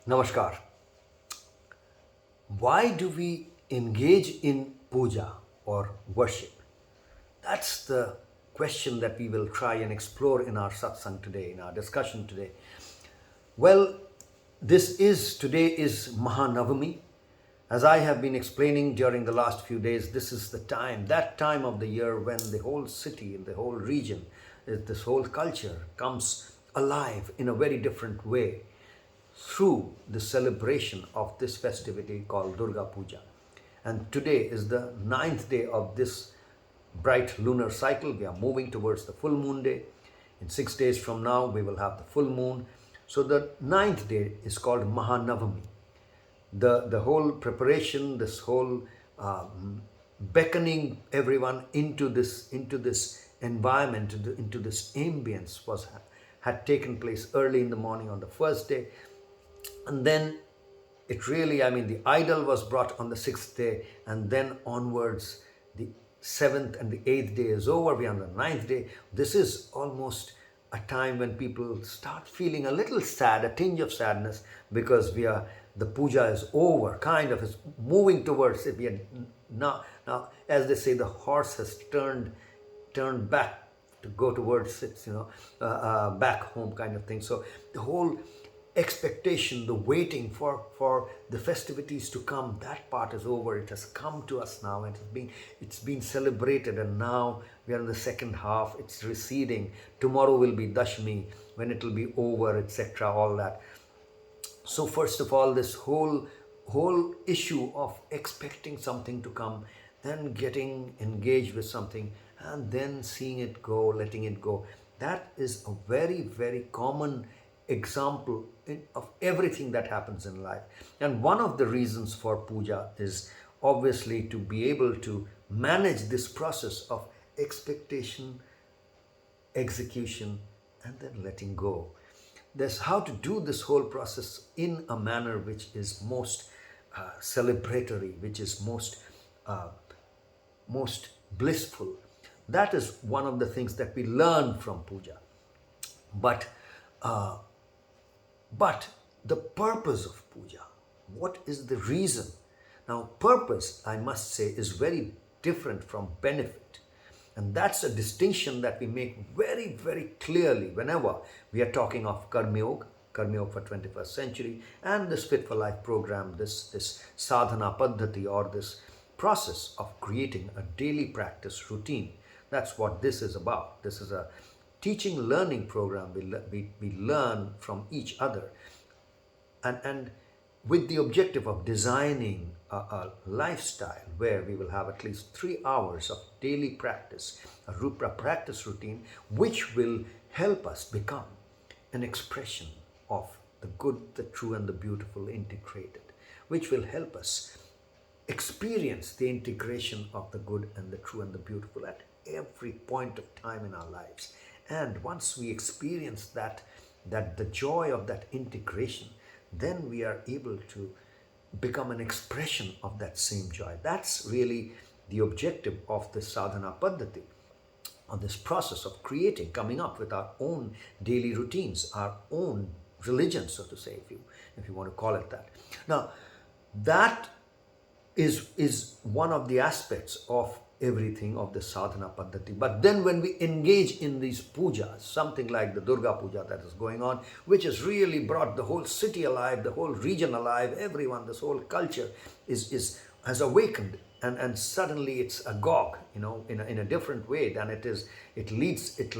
Namaskar. Why do we engage in puja or worship? That's the question that we will try and explore in our satsang today, in our discussion today. Well, today is Mahanavami. As I have been explaining during the last few days, this is that time of the year when the whole city and the whole region, this whole culture comes alive in a very different way through the celebration of this festivity called Durga Puja. And today is the ninth day of this bright lunar cycle. We are moving towards the full moon day. In 6 days from now, we will have the full moon. So the ninth day is called Mahanavami. The whole preparation, this whole beckoning everyone into this environment, into this ambience had taken place early in the morning on the first day. And then the idol was brought on the sixth day, and then onwards, the seventh and the eighth day is over. We are on the ninth day. This is almost a time when people start feeling a little sad, a tinge of sadness, because the puja is over, kind of is moving towards it. We are now, as they say, the horse has turned back to go towards its, back home kind of thing. So the whole expectation, the waiting for the festivities to come, that part is over. It has come to us now, and it's been celebrated, and now we are in the second half. It's receding. Tomorrow will be Dashmi, when it will be over, etc. All that. So first of all, this whole issue of expecting something to come, then getting engaged with something, and then seeing it go, letting it go. That is a very, very common example of everything that happens in life. And one of the reasons for puja is obviously to be able to manage this process of expectation, execution, and then letting go. There's how to do this whole process in a manner which is most celebratory, which is most blissful. That is one of the things that we learn from puja. But the purpose of puja, what is the reason? Now, purpose, I must say, is very different from benefit. And that's a distinction that we make very, very clearly whenever we are talking of Karma Yoga for 21st century, and this Fit for Life program, this sadhana paddhati, or this process of creating a daily practice routine. That's what this is about. This is a teaching learning program. We learn from each other, and with the objective of designing a lifestyle where we will have at least 3 hours of daily practice, a practice routine, which will help us become an expression of the good, the true, and the beautiful integrated, which will help us experience the integration of the good and the true and the beautiful at every point of time in our lives. And once we experience that the joy of that integration, then we are able to become an expression of that same joy. That's really the objective of this sadhana paddhati, of this process of coming up with our own daily routines, our own religion, so to say, if you want to call it that. Now, that is one of the aspects of everything of the sadhana paddhati. But then when we engage in these pujas, something like the Durga Puja that is going on, which has really brought the whole city alive, the whole region alive, everyone, this whole culture has awakened, and suddenly it's agog, in a different way than it is. It leads its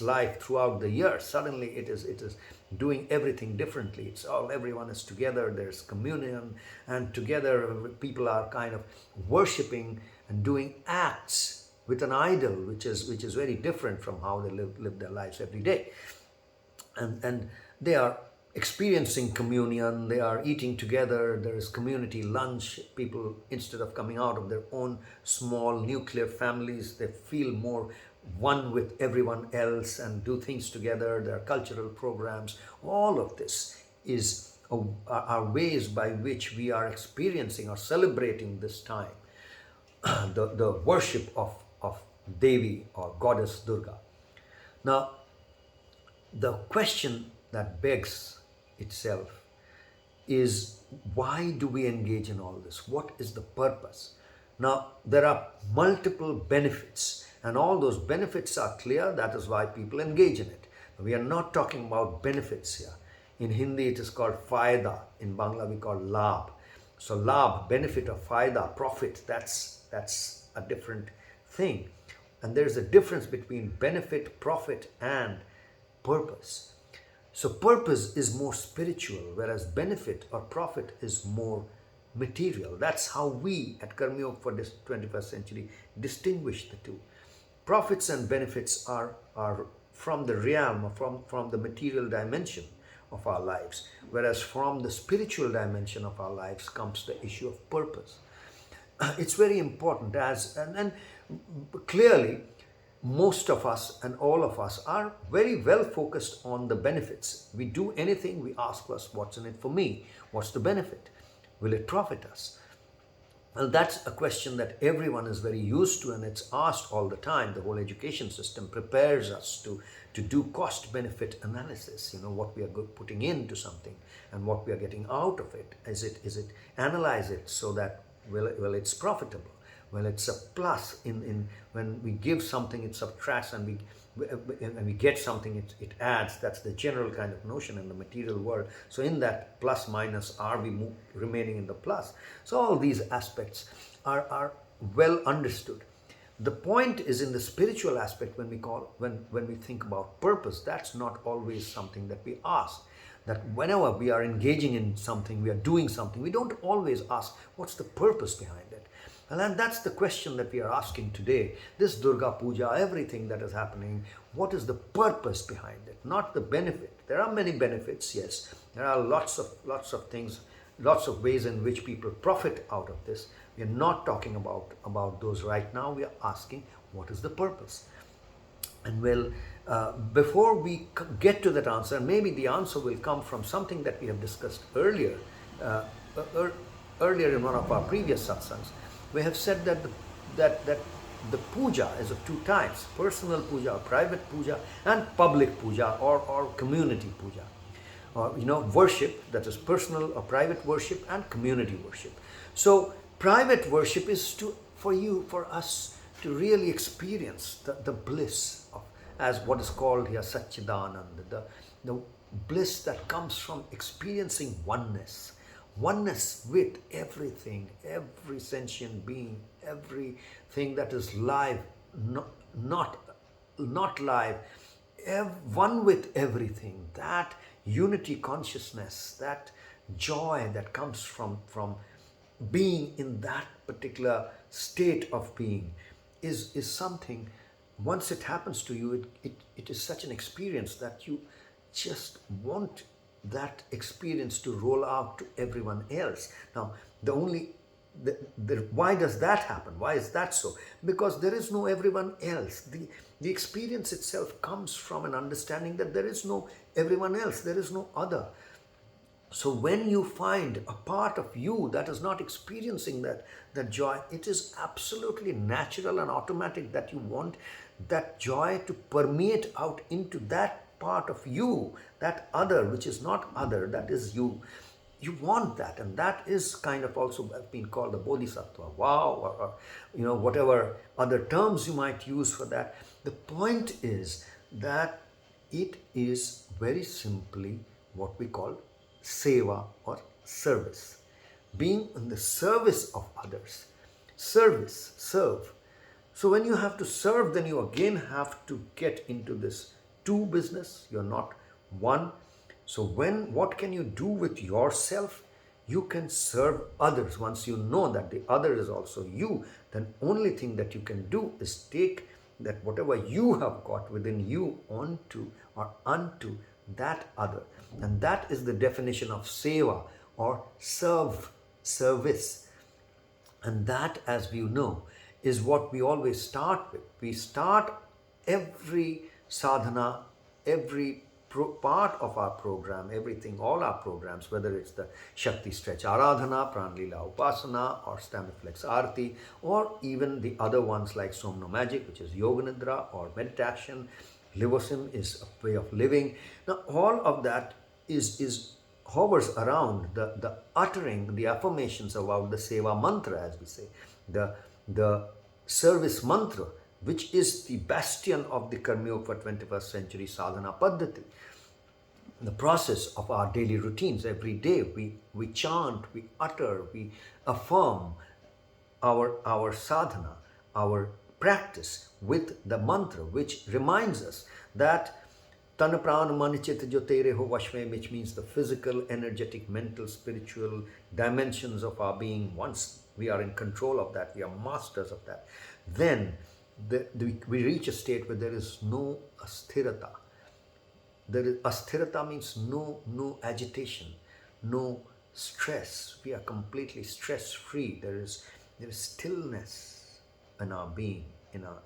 life throughout the year. Suddenly it is doing everything differently. Everyone is together, there's communion, and together people are kind of worshipping and doing acts with an idol, which is very different from how they live their lives every day. And they are experiencing communion, they are eating together, there is community lunch. People, instead of coming out of their own small nuclear families, they feel more one with everyone else and do things together. There are cultural programs. All of this are ways by which we are experiencing or celebrating this time, the worship of Devi or Goddess Durga. Now, the question that begs itself is, why do we engage in all this? What is the purpose? Now, there are multiple benefits, and all those benefits are clear. That is why people engage in it. We are not talking about benefits here. In Hindi, it is called fayda. In Bangla, we call labh. So, labh, benefit, or fayda, profit, that's a different thing. And there's a difference between benefit, profit, and purpose. So purpose is more spiritual, whereas benefit or profit is more material. That's how we at Karmyog for this 21st century distinguish the two. Profits and benefits are from the realm, or from the material dimension of our lives, whereas from the spiritual dimension of our lives comes the issue of purpose. It's very important, and clearly most of us and all of us are very well focused on the benefits. We do anything, we ask us, what's in it for me? What's the benefit? Will it profit us? Well, that's a question that everyone is very used to, and it's asked all the time. The whole education system prepares us to do cost benefit analysis, what we are putting into something and what we are getting out of it. Is it analyze it so that it's profitable? Well, it's a plus in when we give something, it subtracts, and we get something, it adds. That's the general kind of notion in the material world. So in that plus minus, are we remaining in the plus? So all these aspects are well understood. The point is in the spiritual aspect, when we think about purpose, that's not always something that we ask. That whenever we are engaging in something, we are doing something, we don't always ask, what's the purpose behind it? And that's the question that we are asking today. This Durga Puja, everything that is happening, what is the purpose behind it? Not the benefit. There are many benefits, yes. There are lots of things, lots of ways in which people profit out of this. We are not talking about those right now. We are asking, what is the purpose? And before we get to that answer, and maybe the answer will come from something that we have discussed earlier in one of our previous satsangs. We have said that the puja is of two types: personal puja or private puja, and public puja or community puja. Worship, that is personal or private worship, and community worship. So private worship is for us to really experience the bliss of, as what is called here, Satchidananda, the bliss that comes from experiencing oneness with everything, every sentient being, everything that is live, not live, one with everything. That unity consciousness, that joy that comes from being in that particular state of being is something, once it happens to you, it is such an experience that you just want that experience to roll out to everyone else. Now, why does that happen? Why is that so? Because there is no everyone else. The experience itself comes from an understanding that there is no everyone else, there is no other. So when you find a part of you that is not experiencing that joy, it is absolutely natural and automatic that you want that joy to permeate out into that part of you, that other which is not other, that is you. You want that, and that is kind of also been called a bodhisattva, wow, or whatever other terms you might use for that. The point is that it is very simply what we call seva or service, being in the service of others. Serve. So when you have to serve, then you again have to get into this two business. You're not one. So what can you do with yourself? You can serve others. Once you know that the other is also you, then only thing that you can do is take that whatever you have got within you onto or unto that other. And that is the definition of seva or service. And that, as we know, is what we always start with. We start every sadhana, every part of our program, everything, all our programs, whether it's the Shakti Stretch Aradhana, Pranlila Upasana, or Stamiflex Arti, or even the other ones like Somno Magic, which is Yoga Nidra, or meditation. Livosim is a way of living. Now, all of that is hovers around the uttering the affirmations about the seva mantra, as we say, the service mantra, which is the bastion of the Karmyog for 21st century sadhana paddhati. The process of our daily routines every day, we chant, we utter, we affirm our sadhana, our practice with the mantra, which reminds us that Tan pran man chit jo tere ho vashme, which means the physical, energetic, mental, spiritual dimensions of our being. Once we are in control of that, we are masters of that, then we reach a state where there is no asthirata. There is asthirata means no agitation, no stress. We are completely stress free. There is stillness in our being, in our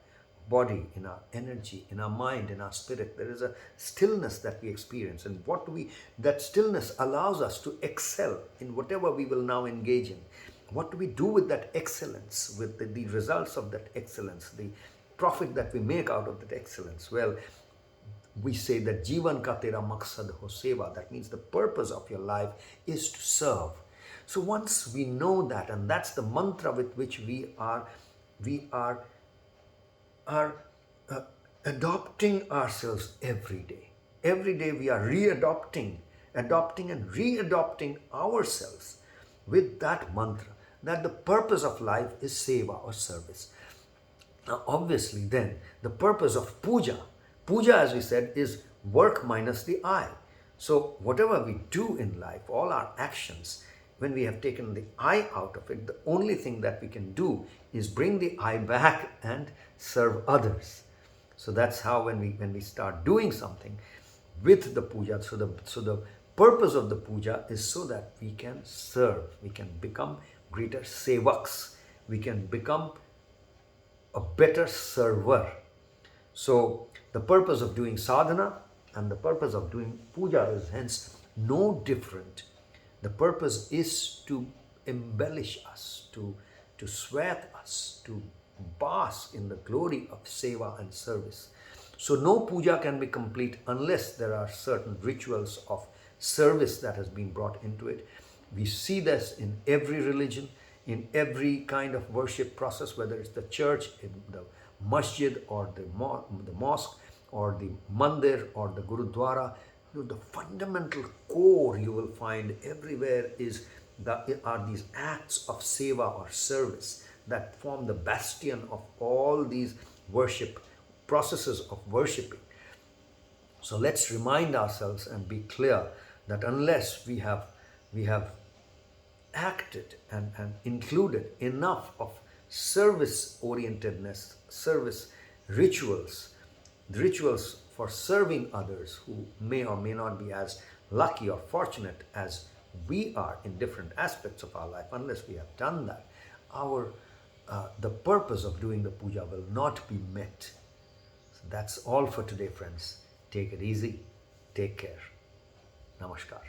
body, in our energy, in our mind, in our spirit. There is a stillness that we experience, and that stillness allows us to excel in whatever we will now engage in. What do we do with that excellence, with the results of that excellence, the profit that we make out of that excellence? Well, we say that Jivan ka tera maksad ho seva. That means the purpose of your life is to serve. So once we know that, and that's the mantra with which we are adopting ourselves every day. Every day we are adopting and re-adopting ourselves with that mantra, that the purpose of life is seva or service. Now, obviously, then, the purpose of puja, as we said, is work minus the I. So, whatever we do in life, all our actions, when we have taken the I out of it, the only thing that we can do is bring the I back and serve others. So that's how when we start doing something with the puja, so the purpose of the puja is so that we can serve, we can become greater sevaks, we can become a better server. So the purpose of doing sadhana and the purpose of doing puja is hence no different. The purpose is to embellish us, to sweat us, to bask in the glory of seva and service. So no puja can be complete unless there are certain rituals of service that has been brought into it. We see this in every religion, in every kind of worship process, whether it's the church, in the masjid, or the mosque, or the mandir, or the gurudwara. The fundamental core you will find everywhere are these acts of seva or service that form the bastion of all these worship processes of worshipping. So let's remind ourselves and be clear that unless we have acted and included enough of service orientedness, service rituals, the rituals for serving others who may or may not be as lucky or fortunate as we are in different aspects of our life, unless we have done that, the purpose of doing the puja will not be met. So that's all for today, friends. Take it easy. Take care. Namaskar.